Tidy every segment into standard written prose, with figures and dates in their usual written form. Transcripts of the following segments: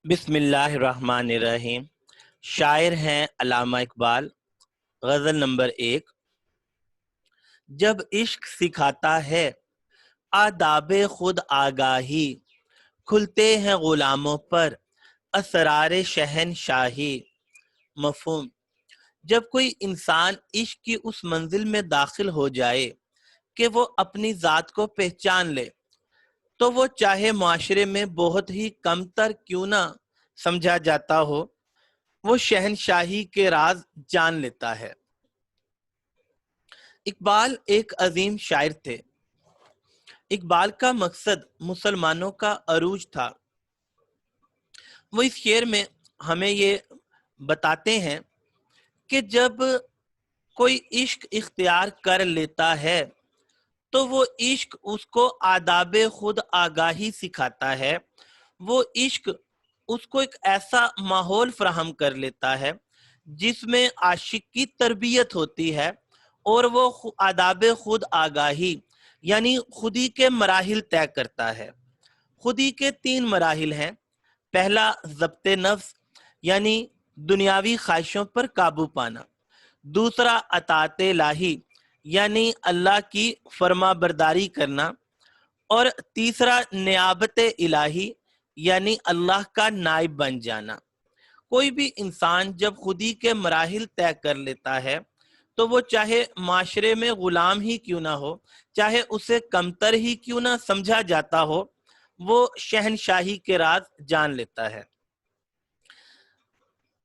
بسم اللہ الرحمن الرحیم۔ شاعر ہیں علامہ اقبال۔ غزل نمبر 1۔ جب عشق سکھاتا ہے آداب خود آگاہی، کھلتے ہیں غلاموں پر اسرار شہنشاہی۔ مفہوم: جب کوئی انسان عشق کی اس منزل میں داخل ہو جائے کہ وہ اپنی ذات کو پہچان لے تو وہ چاہے معاشرے میں بہت ہی کم تر کیوں نہ سمجھا جاتا ہو، وہ شہنشاہی کے راز جان لیتا ہے۔ اقبال ایک عظیم شاعر تھے۔ اقبال کا مقصد مسلمانوں کا عروج تھا۔ وہ اس شعر میں ہمیں یہ بتاتے ہیں کہ جب کوئی عشق اختیار کر لیتا ہے تو وہ عشق اس کو آداب خود آگاہی سکھاتا ہے۔ وہ عشق اس کو ایک ایسا ماحول فراہم کر لیتا ہے جس میں عاشق کی تربیت ہوتی ہے، اور وہ آداب خود آگاہی یعنی خودی کے مراحل طے کرتا ہے۔ خودی کے 3 مراحل ہیں۔ پہلا ضبط نفس یعنی دنیاوی خواہشوں پر قابو پانا۔ دوسرا اطاعت الہی یعنی اللہ کی فرما برداری کرنا۔ اور تیسرا نیابت الہی یعنی اللہ کا نائب بن جانا۔ کوئی بھی انسان جب خودی کے مراحل طے کر لیتا ہے تو وہ چاہے معاشرے میں غلام ہی کیوں نہ ہو، چاہے اسے کمتر ہی کیوں نہ سمجھا جاتا ہو، وہ شہنشاہی کے راز جان لیتا ہے۔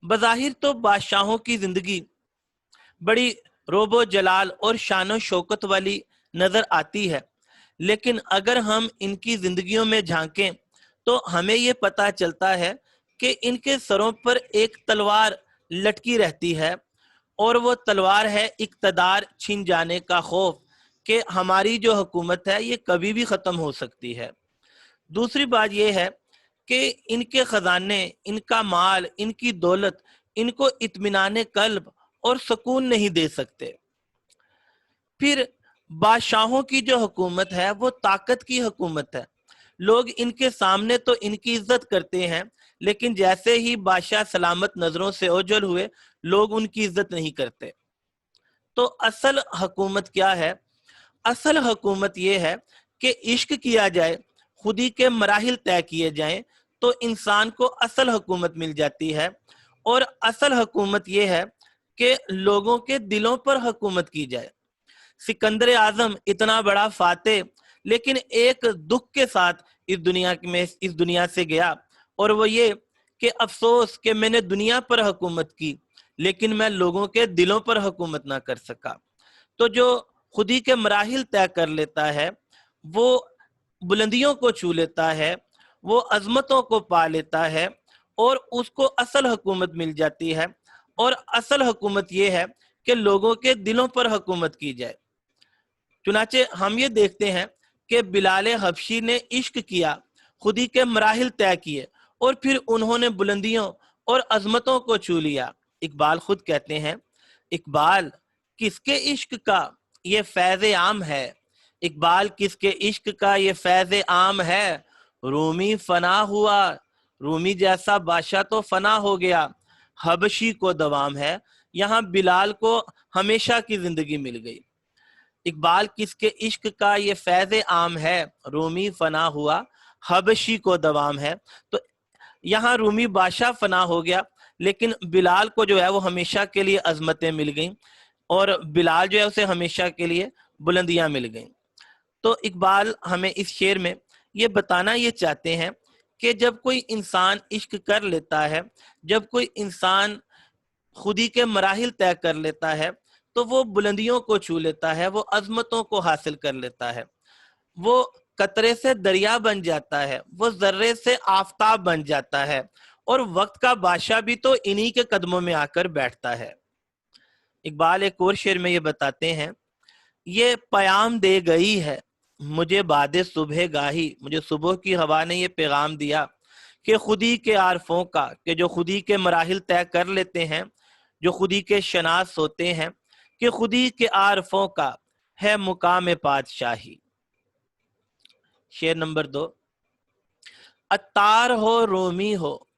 بظاہر تو بادشاہوں کی زندگی بڑی روب و جلال اور شان و شوکت والی نظر آتی ہے، لیکن اگر ہم ان کی زندگیوں میں جھانکیں تو ہمیں یہ پتہ چلتا ہے کہ ان کے سروں پر ایک تلوار لٹکی رہتی ہے، اور وہ تلوار ہے اقتدار چھن جانے کا خوف کہ ہماری جو حکومت ہے یہ کبھی بھی ختم ہو سکتی ہے۔ دوسری بات یہ ہے کہ ان کے خزانے، ان کا مال، ان کی دولت ان کو اطمینان قلب اور سکون نہیں دے سکتے۔ پھر بادشاہوں کی جو حکومت ہے وہ طاقت کی حکومت ہے۔ لوگ ان کے سامنے تو ان کی عزت کرتے ہیں، لیکن جیسے ہی بادشاہ سلامت نظروں سے اوجھل ہوئے لوگ ان کی عزت نہیں کرتے۔ تو اصل حکومت کیا ہے؟ اصل حکومت یہ ہے کہ عشق کیا جائے، خودی کے مراحل طے کیے جائیں تو انسان کو اصل حکومت مل جاتی ہے۔ اور اصل حکومت یہ ہے کہ لوگوں کے دلوں پر حکومت کی جائے۔ سکندر اعظم اتنا بڑا فاتح، لیکن ایک دکھ کے ساتھ اس دنیا سے گیا، اور وہ یہ کہ افسوس کہ میں نے دنیا پر حکومت کی لیکن میں لوگوں کے دلوں پر حکومت نہ کر سکا۔ تو جو خودی کے مراحل طے کر لیتا ہے وہ بلندیوں کو چھو لیتا ہے، وہ عظمتوں کو پا لیتا ہے، اور اس کو اصل حکومت مل جاتی ہے۔ اور اصل حکومت یہ ہے کہ لوگوں کے دلوں پر حکومت کی جائے۔ چنانچہ ہم یہ دیکھتے ہیں کہ بلال حبشی نے عشق کیا، خودی کے مراحل طے کیے، اور پھر انہوں نے بلندیوں اور عظمتوں کو چھو لیا۔ اقبال خود کہتے ہیں، اقبال کس کے عشق کا یہ فیض عام ہے، اقبال کس کے عشق کا یہ فیض عام ہے، رومی فنا ہوا، رومی جیسا بادشاہ تو فنا ہو گیا، حبشی کو دوام ہے، یہاں بلال کو ہمیشہ کی زندگی مل گئی۔ اقبال کس کے عشق کا یہ فیض عام ہے، رومی فنا ہوا، حبشی کو دوام ہے۔ تو یہاں رومی بادشاہ فنا ہو گیا، لیکن بلال کو جو ہے وہ ہمیشہ کے لیے عظمتیں مل گئیں، اور بلال جو ہے اسے ہمیشہ کے لیے بلندیاں مل گئیں۔ تو اقبال ہمیں اس شعر میں یہ بتانا یہ چاہتے ہیں کہ جب کوئی انسان عشق کر لیتا ہے، جب کوئی انسان خودی کے مراحل طے کر لیتا ہے تو وہ بلندیوں کو چھو لیتا ہے، وہ عظمتوں کو حاصل کر لیتا ہے، وہ قطرے سے دریا بن جاتا ہے، وہ ذرے سے آفتاب بن جاتا ہے، اور وقت کا بادشاہ بھی تو انہی کے قدموں میں آ کر بیٹھتا ہے۔ اقبال ایک اور شعر میں یہ بتاتے ہیں، یہ پیام دے گئی ہے مجھے باد صبح گاہی، مجھے صبح کی ہوا نے یہ پیغام دیا کہ خودی کے عارفوں کا، کہ جو خودی کے مراحل طے کر لیتے ہیں، جو خودی کے شناس ہوتے ہیں، کہ خودی کے عارفوں کا ہے مقام پادشاہی۔ شعر نمبر 2۔ عطار ہو رومی ہو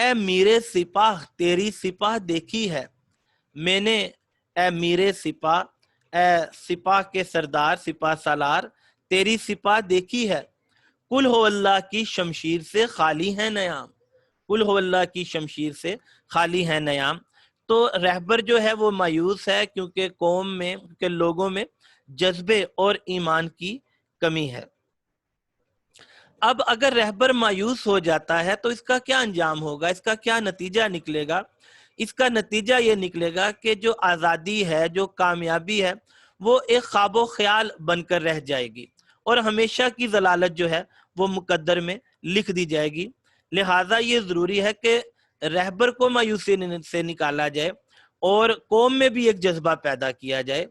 اے میرے سپاہ تیری سپاہ دیکھی ہے میں نے، اے میرے سپاہ، اے سپاہ کے سردار سپاہ سالار تیری سپاہ دیکھی ہے، کل ہو اللہ کی شمشیر سے خالی ہے نیام، کل ہو اللہ کی شمشیر سے خالی ہے نیام۔ تو رہبر جو ہے وہ مایوس ہے کیونکہ قوم میں کے لوگوں میں جذبے اور ایمان کی کمی ہے۔ اب اگر رہبر مایوس ہو جاتا ہے تو اس کا کیا انجام ہوگا، اس کا کیا نتیجہ نکلے گا؟ اس کا نتیجہ یہ نکلے گا کہ جو آزادی ہے، جو کامیابی ہے، وہ ایک خواب و خیال بن کر رہ جائے گی اور ہمیشہ کی ضلالت جو ہے وہ مقدر میں لکھ دی جائے گی۔ لہٰذا یہ ضروری ہے کہ رہبر کو مایوسی سے نکالا جائے اور قوم میں بھی ایک جذبہ پیدا کیا جائے۔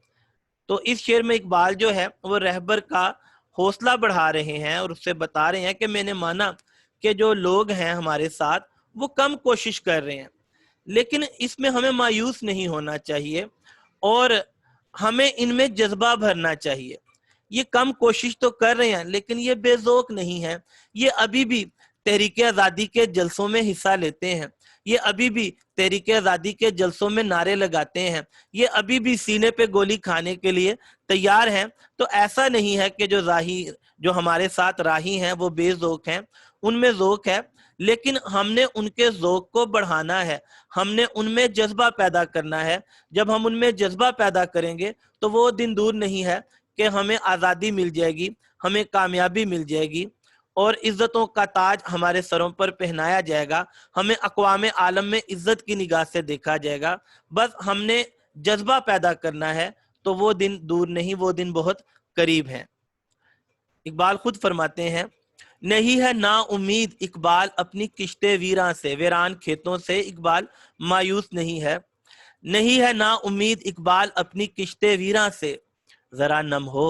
تو اس شعر میں اقبال جو ہے وہ رہبر کا حوصلہ بڑھا رہے ہیں اور اس سے بتا رہے ہیں کہ میں نے مانا کہ جو لوگ ہیں ہمارے ساتھ وہ کم کوشش کر رہے ہیں، لیکن اس میں ہمیں مایوس نہیں ہونا چاہیے اور ہمیں ان میں جذبہ بھرنا چاہیے۔ یہ کم کوشش تو کر رہے ہیں لیکن یہ بے ذوق نہیں ہے، یہ ابھی بھی تحریک آزادی کے جلسوں میں حصہ لیتے ہیں، یہ ابھی بھی تحریک آزادی کے جلسوں میں نعرے لگاتے ہیں، یہ ابھی بھی سینے پہ گولی کھانے کے لیے تیار ہیں۔ تو ایسا نہیں ہے کہ جو ہمارے ساتھ راہی ہیں وہ بے ذوق ہیں، ان میں ذوق ہے، لیکن ہم نے ان کے ذوق کو بڑھانا ہے، ہم نے ان میں جذبہ پیدا کرنا ہے۔ جب ہم ان میں جذبہ پیدا کریں گے تو وہ دن دور نہیں ہے کہ ہمیں آزادی مل جائے گی، ہمیں کامیابی مل جائے گی اور عزتوں کا تاج ہمارے سروں پر پہنایا جائے گا، ہمیں اقوام عالم میں عزت کی نگاہ سے دیکھا جائے گا۔ بس ہم نے جذبہ پیدا کرنا ہے تو وہ دن دور نہیں، وہ دن بہت قریب ہے۔ اقبال خود فرماتے ہیں، نہیں ہے نا امید اقبال اپنی کشتے ویراں سے، ویران کھیتوں سے اقبال مایوس نہیں ہے۔ نہیں ہے نا امید اقبال اپنی کشتے ویراں سے، ذرا نم ہو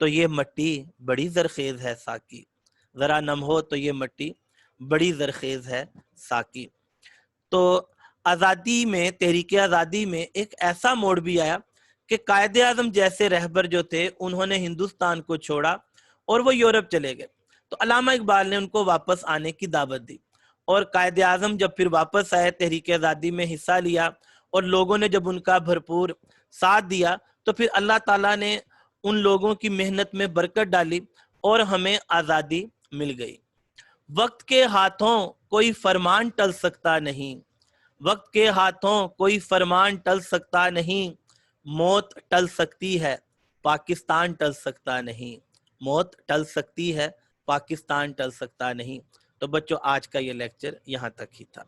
تو یہ مٹی بڑی زرخیز ہے ساکی، ذرا نم ہو تو یہ مٹی بڑی زرخیز ہے ساکی۔ تو آزادی میں، تحریک آزادی میں ایک ایسا موڑ بھی آیا کہ قائد اعظم جیسے رہبر جو تھے انہوں نے ہندوستان کو چھوڑا اور وہ یورپ چلے گئے۔ تو علامہ اقبال نے ان کو واپس آنے کی دعوت دی اور قائد اعظم جب پھر واپس آئے، تحریک آزادی میں حصہ لیا اور لوگوں نے جب ان کا بھرپور ساتھ دیا تو پھر اللہ تعالیٰ نے ان لوگوں کی محنت میں برکت ڈالی اور ہمیں آزادی مل گئی۔ وقت کے ہاتھوں کوئی فرمان ٹل سکتا نہیں، وقت کے ہاتھوں کوئی فرمان ٹل سکتا نہیں، موت ٹل سکتی ہے پاکستان ٹل سکتا نہیں، موت ٹل سکتی ہے پاکستان ٹل سکتا نہیں۔ تو بچوں آج کا یہ لیکچر یہاں تک ہی تھا۔